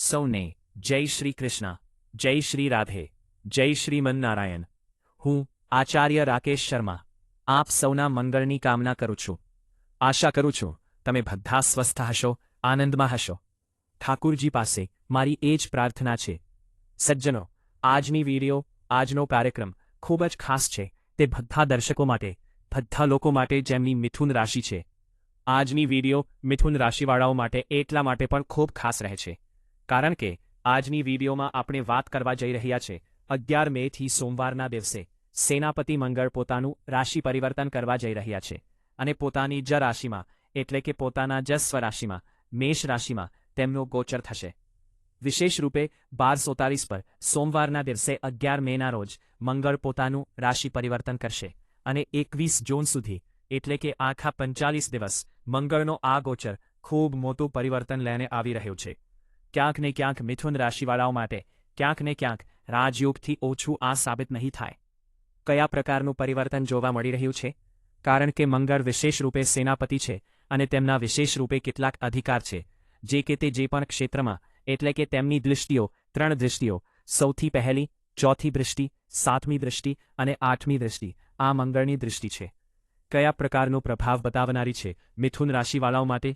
સૌને જય શ્રી કૃષ્ણ, જય શ્રી રાધે, જય શ્રીમન નારાયણ। હું આચાર્ય રાકેશ શર્મા આપ સૌના મંગળની કામના કરું છું। આશા કરું છું તમે બધા સ્વસ્થ હશો, આનંદમાં હશો। ઠાકુરજી પાસે મારી એ જ પ્રાર્થના છે। સજ્જનો, આજની વિડીયો, આજનો કાર્યક્રમ ખૂબ જ ખાસ છે। તે બધા દર્શકો માટે, બધા લોકો માટે જેમની મિથુન રાશિ છે। આજની વિડીયો મિથુન રાશિવાળાઓ માટે એટલા માટે પણ ખૂબ ખાસ રહે છે કારણ કે આજની વિડીયોમાં આપણે વાત કરવા જઈ રહ્યા છે 11 મેથી સોમવારના દિવસે સેનાપતિ મંગળ પોતાનું રાશિ પરિવર્તન કરવા જઈ રહ્યા છે અને પોતાની જ રાશિમાં એટલે કે પોતાના જ સ્વરાશિમાં મેષ રાશિમાં તેમનો ગોચર થશે। વિશેષ રૂપે 12:47 પર સોમવારના દિવસે 11 મેના રોજ મંગળ પોતાનું રાશિ પરિવર્તન કરશે અને 21 જૂન સુધી એટલે કે આખા 45 દિવસ મંગળનો આ ગોચર ખૂબ મોટું પરિવર્તન લઈને આવી રહ્યું છે। ક્યાંક ને ક્યાંક મિથુન રાશિવાળાઓ માટે ક્યાંક ને ક્યાંક રાજયોગથી ઓછું આ સાબિત નહીં થાય। કયા પ્રકારનું પરિવર્તન જોવા મળી રહ્યું છે? કારણ કે મંગળ વિશેષ રૂપે સેનાપતિ છે અને તેમના વિશેષ રૂપે કેટલાક અધિકાર છે જે કે તે જે પણ ક્ષેત્રમાં એટલે કે તેમની દૃષ્ટિઓ 3 દૃષ્ટિઓ, સૌથી પહેલી, ચોથી દૃષ્ટિ, 7મી દૃષ્ટિ અને 8મી દૃષ્ટિ આ મંગળની દૃષ્ટિ છે। કયા પ્રકારનો પ્રભાવ બતાવનારી છે મિથુન રાશિવાળાઓ માટે?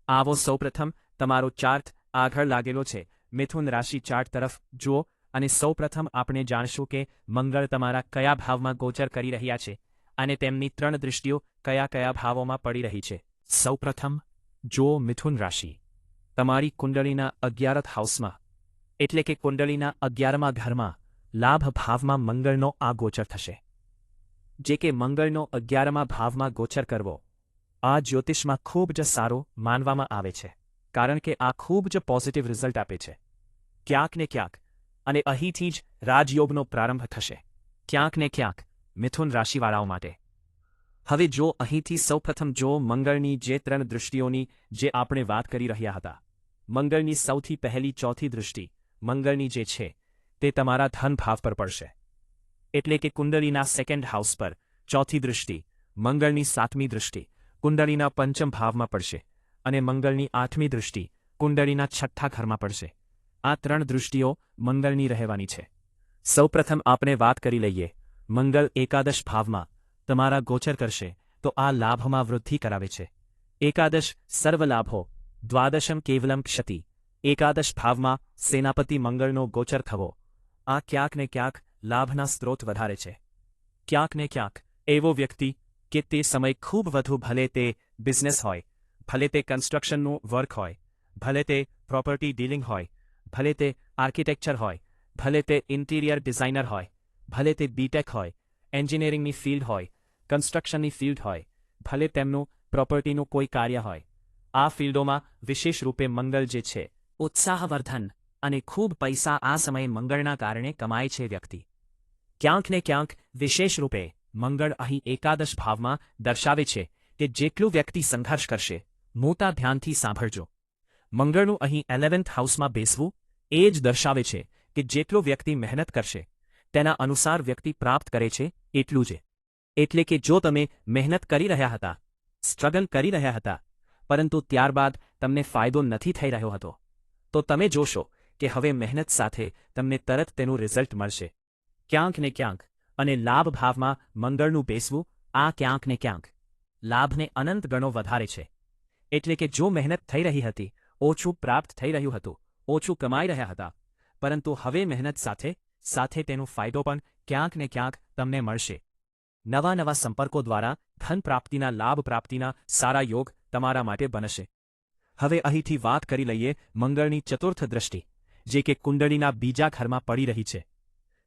આવો સૌપ્રથમ તમારો ચાર્ટ આગળ લાગેલો છે મિથુન રાશિ ચાર્ટ તરફ જુઓ અને સૌપ્રથમ આપણે જાણશું કે મંગળ તમારા કયા ભાવમાં ગોચર કરી રહ્યા છે અને તેમની 3 દૃષ્ટિઓ કયા કયા ભાવોમાં પડી રહી છે। સૌપ્રથમ જુઓ મિથુન રાશિ તમારી કુંડળીના 11th હાઉસમાં એટલે કે કુંડળીના 11મા ઘરમાં લાભ ભાવમાં મંગળનો આ ગોચર થશે। જે કે મંગળનો 11મા ભાવમાં ગોચર કરવો આ જ્યોતિષમાં ખૂબ જ સારો માનવામાં આવે છે કારણ કે આ ખૂબ જ પોઝિટિવ રિઝલ્ટ આપે છે ક્યાંક ને ક્યાંક અને અહીંથી જ રાજયોગનો પ્રારંભ થશે ક્યાંક ને ક્યાંક મિથુન રાશિવાળાઓ માટે। હવે જો અહીંથી સૌપ્રથમ જો મંગળની જે 3 દૃષ્ટિઓની જે આપણે વાત કરી રહ્યા હતા, મંગળની સૌથી પહેલી ચોથી દૃષ્ટિ મંગળની જે છે તે તમારા ધન ભાવ પર પડશે એટલે કે કુંડળીના 2nd હાઉસ પર ચોથી દૃષ્ટિ, મંગળની 7મી દૃષ્ટિ કુંડળીના 5મ ભાવમાં પડશે અને મંગળની 8મી દૃષ્ટિ કુંડળીના 6ઠ્ઠા ઘરમાં પડશે। આ 3 દૃષ્ટિઓ મંગળની રહેવાની છે। સૌપ્રથમ આપણે વાત કરી લઈએ મંગળ એકાદશ ભાવમાં તમારા ગોચર કરશે તો આ લાભમાં વૃદ્ધિ કરાવે છે। એકાદશ સર્વ લાભો, દ્વાદશમ કેવલમ ક્ષતિ। એકાદશ ભાવમાં સેનાપતિ મંગળનો ગોચર થવો આ ક્યાંક ને ક્યાંક લાભના સ્ત્રોત વધારે છે। ક્યાંક ને ક્યાંક એવો વ્યક્તિ કે તે સમય ખૂબ વધુ ભલે તે બિઝનેસ હોય, ભલે તે કન્સ્ટ્રક્શનનું વર્ક હોય, ભલે તે પ્રોપર્ટી ડીલિંગ હોય, ભલે તે આર્કિટેક્ચર હોય, ભલે તે ઇન્ટિરિયર ડિઝાઇનર હોય, ભલે તે બીટેક હોય, એન્જિનિયરિંગની ફિલ્ડ હોય, કન્સ્ટ્રક્શનની ફિલ્ડ હોય, ભલે તેમનું પ્રોપર્ટીનું કોઈ કાર્ય હોય, આ ફિલ્ડોમાં વિશેષ રૂપે મંગળ જે છે ઉત્સાહવર્ધન અને ખૂબ પૈસા આ સમયે મંગળના કારણે કમાય છે વ્યક્તિ। ક્યાંક ને ક્યાંક વિશેષ રૂપે મંગળ અહીં એકાદશ ભાવમાં દર્શાવે છે કે જેટલું વ્યક્તિ સંઘર્ષ કરશે, મોટા ધ્યાનથી સાંભળજો, મંગળનું અહીં 11th હાઉસમાં બેસવું એ જ દર્શાવે છે કે જેટલો વ્યક્તિ મહેનત કરશે તેના અનુસાર વ્યક્તિ પ્રાપ્ત કરે છે એટલું જ। એટલે કે જો તમે મહેનત કરી રહ્યા હતા, સ્ટ્રગલ કરી રહ્યા હતા પરંતુ ત્યારબાદ તમને ફાયદો નથી થઈ રહ્યો હતો તો તમે જોશો કે હવે મહેનત સાથે તમને તરત તેનું રિઝલ્ટ મળશે ક્યાંક ને ક્યાંક। અને લાભ ભાવમાં મંગળનું બેસવું આ ક્યાંક ને ક્યાંક લાભને અનંત ગણો વધારે છે। એટલે કે જો મહેનત થઈ રહી હતી, ઓછું પ્રાપ્ત થઈ રહ્યું હતું, ઓછું કમાઈ રહ્યા હતા પરંતુ હવે મહેનત સાથે સાથે તેનો ફાયદો પણ ક્યાંક ને ક્યાંક તમને મળશે। નવા નવા સંપર્કો દ્વારા ધન પ્રાપ્તિના લાભ પ્રાપ્તિના સારા યોગ તમારા માટે બનશે। હવે અહીંથી વાત કરી લઈએ મંગળની 4th દૃષ્ટિ જે કે કુંડળીના બીજા ઘરમાં પડી રહી છે।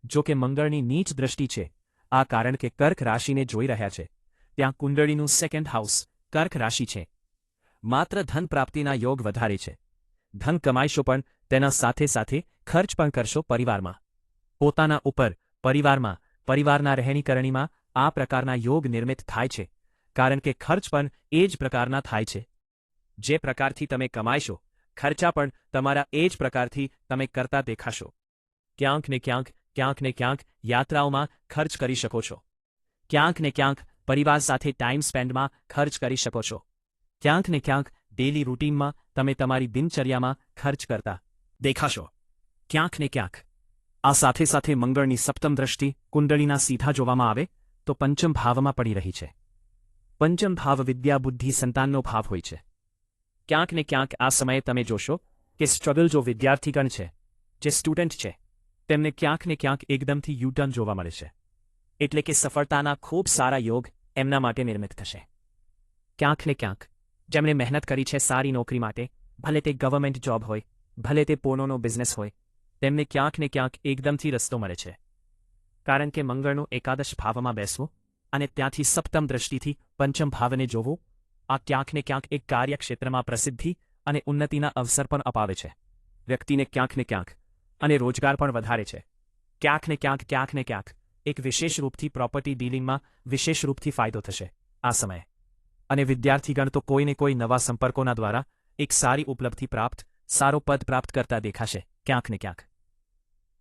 જો કે મંગળની નીચ દૃષ્ટિ છે આ કારણ કે કર્ક રાશિને જોઈ રહ્યા છે, ત્યાં કુંડળીનું 2nd હાઉસ કર્ક રાશિ છે। માત્ર ધન પ્રાપ્તિના યોગ વધારે છે, ધન કમાઈશો પણ તેના સાથે સાથે ખર્ચ પણ કરશો પરિવારમાં, પોતાના ઉપર, પરિવારમાં, પરિવારના રહેણીકરણીમાં આ પ્રકારના યોગ નિર્મિત થાય છે કારણ કે ખર્ચ પણ એ જ પ્રકારના થાય છે। જે પ્રકારથી તમે કમાઈશો, ખર્ચા પણ તમારા એ જ પ્રકારથી તમે કરતા દેખાશો। ક્યાંક ને ક્યાંક યાત્રાઓમાં ખર્ચ કરી શકો છો, ક્યાંક ને ક્યાંક પરિવાર સાથે ટાઈમ સ્પેન્ડમાં ખર્ચ કરી શકો છો, ક્યાંક ને ક્યાંક ડેલી રૂટીનમાં તમે તમારી દિનચર્યામાં ખર્ચ કરતા દેખાશો ક્યાંક ને ક્યાંક. આ સાથે સાથે મંગળની સપ્તમ દ્રષ્ટિ કુંડળીના સીધા જોવામાં આવે તો પંચમ ભાવમાં પડી રહી છે. પંચમ ભાવ વિદ્યા બુદ્ધિ સંતાનનો ભાવ હોય છે. ક્યાંક ને ક્યાંક આ સમયે તમે જોશો કે સ્ટ્રગલ જો વિદ્યાર્થીગણ છે, જે સ્ટુડન્ટ છે, તેમને ક્યાંક ને ક્યાંક એકદમથી યુટર્ન જોવા મળે છે. એટલે કે સફળતાના ખૂબ સારા યોગ એમના માટે નિર્મિત થશે. ક્યાંક ને ક્યાંક જેમણે મહેનત કરી છે સારી નોકરી માટે, ભલે તે ગવર્મેન્ટ જોબ હોય, ભલે તે પોનોનો બિઝનેસ હોય, તેમને ક્યાંક ને ક્યાંક એકદમથી રસ્તો મળે છે. કારણ કે મંગળનો એકાદશ ભાવમાં બેસવો અને ત્યાંથી સપ્તમ દ્રષ્ટિથી પંચમ ભાવને જોવું, આ ક્યાંક ને ક્યાંક એક કાર્યક્ષેત્રમાં પ્રસિદ્ધિ અને ઉન્નતિના અવસર પણ અપાવે છે. વ્યક્તિને ક્યાંક ને ક્યાંક અને રોજગાર પણ વધારે છે. ક્યાંક ને ક્યાંક એક વિશેષ રૂપથી પ્રોપર્ટી ડીલિંગમાં વિશેષ રૂપથી ફાયદો થશે આ સમયે. અને વિદ્યાર્થીગણ તો કોઈને કોઈ નવા સંપર્કોના દ્વારા એક સારી ઉપલબ્ધિ પ્રાપ્ત, સારો પદ પ્રાપ્ત કરતા દેખાશે ક્યાંક ને ક્યાંક.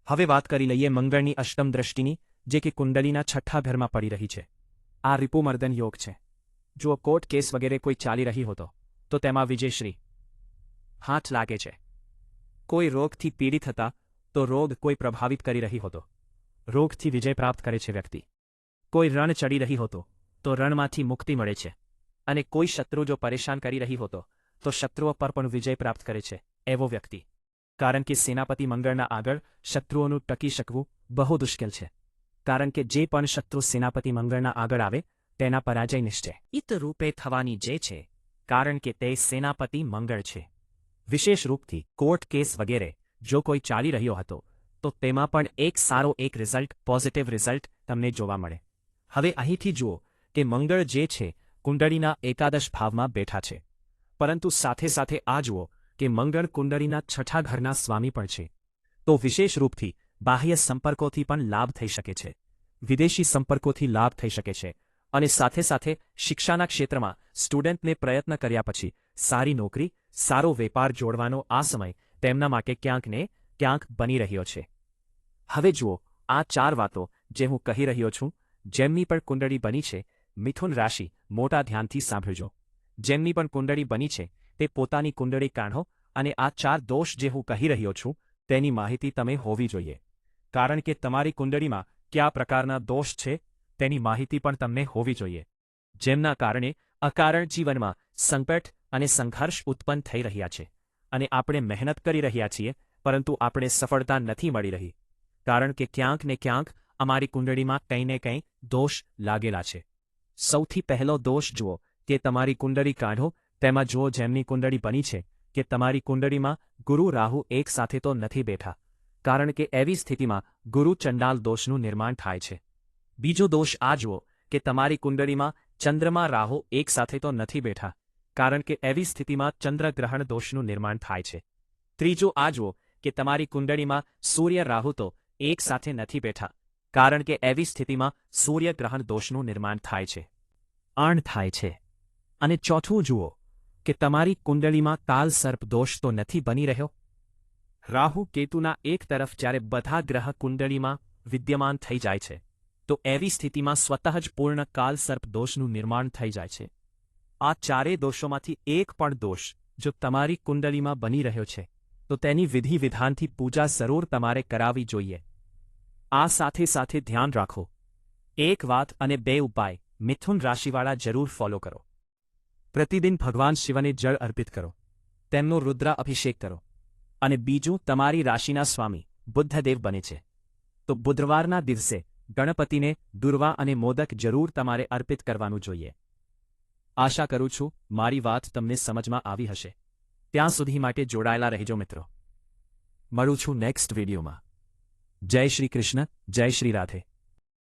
હવે વાત કરી લઈએ મંગળની અષ્ટમ દ્રષ્ટિની, જે કે કુંડલીના છઠ્ઠા ઘરમાં પડી રહી છે. આ રિપુમર્દન યોગ છે. જો કોર્ટ કેસ વગેરે કોઈ ચાલી રહી હોતો તો તેમાં વિજયશ્રી હાથ લાગે છે. કોઈ રોગથી પીડિત હતા તો રોગ કોઈ પ્રભાવિત કરી રહી હોતો, રોગથી વિજય પ્રાપ્ત કરે છે વ્યક્તિ. કોઈ રણ ચડી રહી હોતો તો રણમાંથી મુક્તિ મળે છે. અને કોઈ શત્રુ જો પરેશાન કરી રહી હોતો તો શત્રુઓ પર પણ વિજય પ્રાપ્ત કરે છે એવો વ્યક્તિ. કારણ કે સેનાપતિ મંગળના આગળ શત્રુઓનું ટકી શકવું બહુ દુષ્કેલ છે. કારણ કે જે પણ શત્રુ સેનાપતિ મંગળના આગળ આવે તેના પરાજય નિશ્ચિત રૂપે થવાની જે છે, કારણ કે તે સેનાપતિ મંગળ છે. વિશેષ રૂપથી કોર્ટ કેસ વગેરે જો કોઈ ચાલી રહ્યો હતો તો તેમાં પણ એક સારો એક રિઝલ્ટ, પોઝિટિવ રિઝલ્ટ તમને જોવા મળે. હવે અહીંથી જુઓ કે મંગળ જે છે કુંડળીના એકાદશ ભાવમાં બેઠા છે, પરંતુ સાથે સાથે આ જુઓ કે મંગળ કુંડળીના છઠ્ઠા ઘરના સ્વામી પણ છે. તો વિશેષ રૂપથી બાહ્ય સંપર્કોથી પણ લાભ થઈ શકે છે, વિદેશી સંપર્કોથી લાભ થઈ શકે છે. અને સાથે સાથે શિક્ષાના ક્ષેત્રમાં સ્ટુડન્ટને પ્રયત્ન કર્યા પછી સારી નોકરી, સારો વેપાર જોડવાનો આ સમય તેમના માટે ક્યાંક ને ક્યાંક બની રહ્યો છે. હવે જુઓ આ ચાર વાતો જે હું કહી રહ્યો છું, જેમની પણ કુંડળી બની છે, મિથુન રાશિ મોટા ધ્યાનથી સાંભળજો. જેમની પણ કુંડળી બની છે તે પોતાની કુંડળી કાઢો અને આ ચાર દોષ જે હું કહી રહ્યો છું તેની માહિતી તમે હોવી જોઈએ. કારણ કે તમારી કુંડળીમાં કયા પ્રકારના દોષ છે તેની માહિતી પણ તમને હોવી જોઈએ, જેમના કારણે અકારણ જીવનમાં સંકટ અને સંઘર્ષ ઉત્પન્ન થઈ રહ્યા છે. અને આપણે મહેનત કરી રહ્યા છીએ પરંતુ આપણે સફળતા નથી મળી રહી, કારણ કે ક્યાંક ને ક્યાંક અમારી કુંડળીમાં કંઈ ને કંઈ દોષ લાગેલા છે. સૌથી પહેલો દોષ જુઓ કે તમારી કુંડળી કાઢો, તેમાં જુઓ જેમની કુંડળી બની છે કે તમારી કુંડળીમાં ગુરુ રાહુ એક સાથે તો નથી બેઠા, કારણ કે એવી સ્થિતિમાં ગુરુ ચંડાલ દોષનું નિર્માણ થાય છે. બીજો દોષ આ જુઓ કે તમારી કુંડળીમાં ચંદ્રમા રાહુ એક સાથે તો નથી બેઠા, કારણ કે એવી સ્થિતિમાં ચંદ્રગ્રહણ દોષનું નિર્માણ થાય છે. ત્રીજો આ જુઓ કે તમારી કુંડળીમાં સૂર્ય રાહુ તો એક સાથે નથી બેઠા, કારણ કે એવી સ્થિતિમાં સૂર્યગ્રહણ દોષનું નિર્માણ થાય છે, આણ થાય છે. અને ચોથું જુઓ કે તમારી કુંડળીમાં કાલ સર્પ દોષ તો નથી બની રહ્યો. રાહુ કેતુના એક તરફ જ્યારે બધા ગ્રહ કુંડળીમાં વિદ્યમાન થઈ જાય છે તો એવી સ્થિતિમાં સ્વતઃ જ પૂર્ણ કાલ સર્પ દોષનું નિર્માણ થઈ જાય છે. આ ચારેય દોષોમાંથી એક પણ દોષ જો તમારી કુંડળીમાં બની રહ્યો છે તો તેની વિધિ વિધાનથી પૂજા જરૂર તમારે કરાવવી જોઈએ. આ સાથે સાથે ધ્યાન રાખો, એક વાત અને બે ઉપાય મિથુન રાશિવાળા જરૂર ફોલો કરો. પ્રતિદિન ભગવાન શિવને જળ અર્પિત કરો, તેમનો રુદ્ર અભિષેક કરો. અને બીજું, તમારી રાશિના સ્વામી બુદ્ધદેવ બને છે તો બુધવારના દિવસે ગણપતિને દુર્વા અને મોદક જરૂર તમારે અર્પિત કરવાનું જોઈએ. આશા કરું છું મારી વાત તમને સમજમાં આવી હશે. ત્યાં સુધી માટે જોડાયેલા રહેજો મિત્રો. મળું છું નેક્સ્ટ વિડીયોમાં. જય શ્રી કૃષ્ણ, જય શ્રી રાધે.